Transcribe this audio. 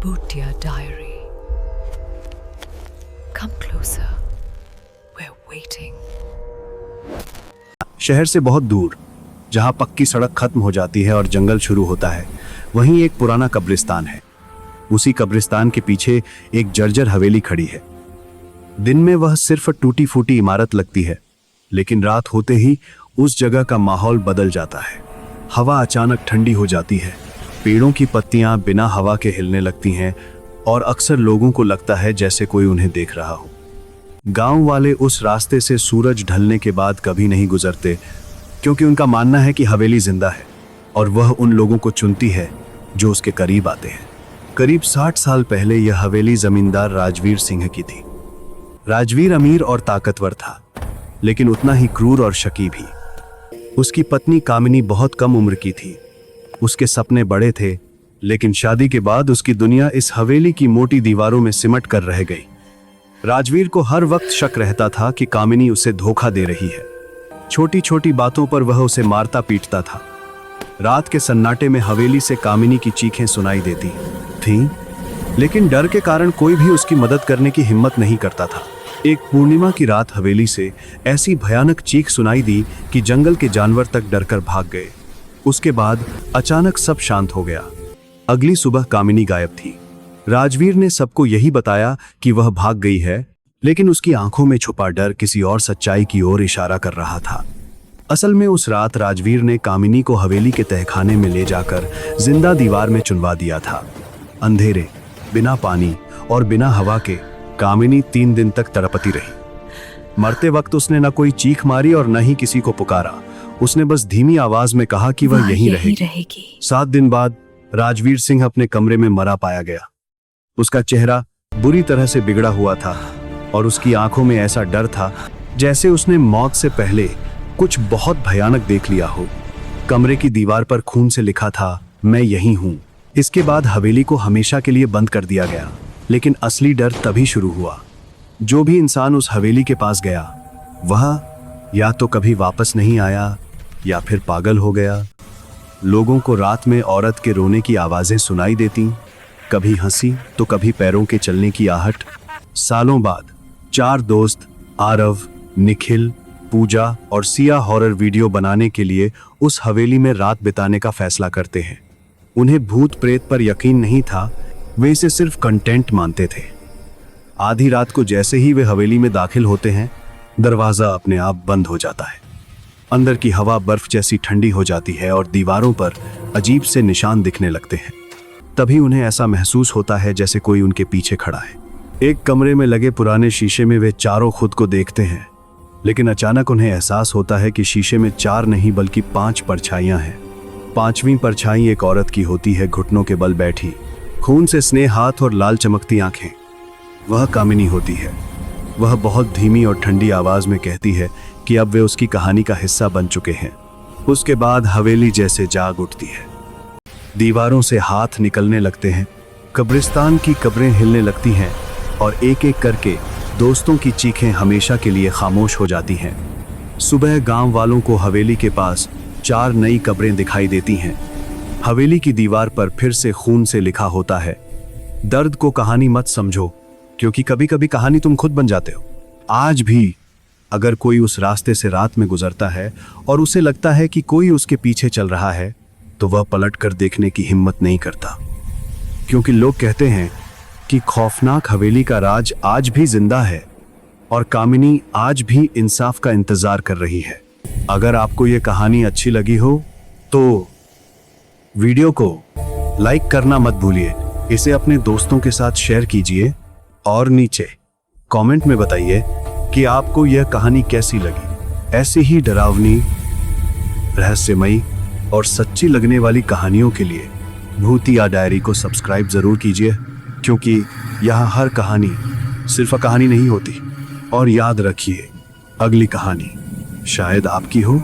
Bhutia Diary. Come closer. We're waiting. शहर से बहुत दूर, जहां पक्की सड़क खत्म हो जाती है और जंगल शुरू होता है, वहीं एक पुराना कब्रिस्तान है। उसी कब्रिस्तान के पीछे एक जर्जर हवेली खड़ी है। दिन में वह सिर्फ टूटी फूटी इमारत लगती है, लेकिन रात होते ही उस जगह का माहौल बदल जाता है। हवा अचानक ठंडी हो जाती है, पेड़ों की पत्तियां बिना हवा के हिलने लगती हैं और अक्सर लोगों को लगता है जैसे कोई उन्हें देख रहा हो। गांव वाले उस रास्ते से सूरज ढलने के बाद कभी नहीं गुजरते, क्योंकि उनका मानना है कि हवेली जिंदा है और वह उन लोगों को चुनती है जो उसके करीब आते हैं। करीब 60 साल पहले यह हवेली जमींदार राजवीर सिंह की थी। राजवीर अमीर और ताकतवर था, लेकिन उतना ही क्रूर और शकी भी। उसकी पत्नी कामिनी बहुत कम उम्र की थी। उसके सपने बड़े थे, लेकिन शादी के बाद उसकी दुनिया इस हवेली की मोटी दीवारों में सिमट कर रह गई। राजवीर को हर वक्त शक रहता था कि कामिनी उसे धोखा दे रही है। छोटी छोटी बातों पर वह उसे मारता पीटता था। रात के सन्नाटे में हवेली से कामिनी की चीखें सुनाई देती थीं, लेकिन डर के कारण कोई भी उसकी मदद करने की हिम्मत नहीं करता था। एक पूर्णिमा की रात हवेली से ऐसी भयानक चीख सुनाई दी कि जंगल के जानवर तक डरकर भाग गए। उसके बाद अचानक सब शांत हो गया। अगली सुबह कामिनी गायब थी। राजवीर ने सबको यही बताया कि वह भाग गई है, लेकिन उसकी आंखों में छुपा डर किसी और सच्चाई की ओर इशारा कर रहा था। असल में उस रात राजवीर ने कामिनी को हवेली के तहखाने में ले जाकर जिंदा दीवार में चुनवा दिया था। अंधेरे, बिना पानी और बिना हवा के कामिनी 3 दिन तक तड़पती रही। मरते वक्त उसने न कोई चीख मारी और न ही किसी को पुकारा। उसने बस धीमी आवाज में कहा कि वह यहीं रहेगी। 7 दिन बाद राजवीर सिंह अपने कमरे में मरा पाया गया। उसका चेहरा बुरी तरह से बिगड़ा हुआ था और उसकी आंखों में ऐसा डर था जैसे उसने मौत से पहले कुछ बहुत भयानक देख लिया हो। कमरे की दीवार पर खून से लिखा था, मैं यहीं हूं। इसके बाद हवेली को हमेशा के लिए बंद कर दिया गया, लेकिन असली डर तभी शुरू हुआ। जो भी इंसान उस हवेली के पास गया, वह या तो कभी वापस नहीं आया या फिर पागल हो गया। लोगों को रात में औरत के रोने की आवाजें सुनाई देती, कभी हंसी तो कभी पैरों के चलने की आहट। सालों बाद 4 दोस्त आरव, निखिल, पूजा और सिया हॉरर वीडियो बनाने के लिए उस हवेली में रात बिताने का फैसला करते हैं। उन्हें भूत प्रेत पर यकीन नहीं था, वे इसे सिर्फ कंटेंट मानते थे। आधी रात को जैसे ही वे हवेली में दाखिल होते हैं, दरवाजा अपने आप बंद हो जाता है। अंदर की हवा बर्फ जैसी ठंडी हो जाती है और दीवारों पर अजीब से निशान दिखने लगते हैं। तभी उन्हें ऐसा महसूस होता है जैसे कोई उनके पीछे खड़ा है। एक कमरे में लगे पुराने शीशे में वे चारों खुद को देखते हैं, लेकिन अचानक उन्हें एहसास होता है कि शीशे में 4 नहीं बल्कि 5 परछाइयां हैं। 5वीं परछाई एक औरत की होती है, घुटनों के बल बैठी, खून से स्नेह हाथ और लाल चमकती आंखें। वह कामिनी होती है। वह बहुत धीमी और ठंडी आवाज में कहती है कि अब वे उसकी कहानी का हिस्सा बन चुके हैं। उसके बाद हवेली जैसे जाग उठती है। दीवारों से हाथ निकलने लगते हैं, कब्रिस्तान की कब्रें हिलने लगती हैं और एक एक करके दोस्तों की चीखें हमेशा के लिए खामोश हो जाती हैं। सुबह गांव वालों को हवेली के पास 4 नई कब्रें दिखाई देती हैं। हवेली की दीवार पर फिर से खून से लिखा होता है, दर्द को कहानी मत समझो, क्योंकि कभी कभी कहानी तुम खुद बन जाते हो। आज भी अगर कोई उस रास्ते से रात में गुजरता है और उसे लगता है कि कोई उसके पीछे चल रहा है, तो वह पलट कर देखने की हिम्मत नहीं करता, क्योंकि लोग कहते हैं कि खौफनाक हवेली का राज आज भी जिंदा है और कामिनी आज भी इंसाफ का इंतजार कर रही है। अगर आपको यह कहानी अच्छी लगी हो तो वीडियो को लाइक करना मत भूलिए, इसे अपने दोस्तों के साथ शेयर कीजिए और नीचे कमेंट में बताइए कि आपको यह कहानी कैसी लगी। ऐसी ही डरावनी, रहस्यमयी और सच्ची लगने वाली कहानियों के लिए भूतिया डायरी को सब्सक्राइब जरूर कीजिए, क्योंकि यहाँ हर कहानी सिर्फ कहानी नहीं होती। और याद रखिए, अगली कहानी शायद आपकी हो।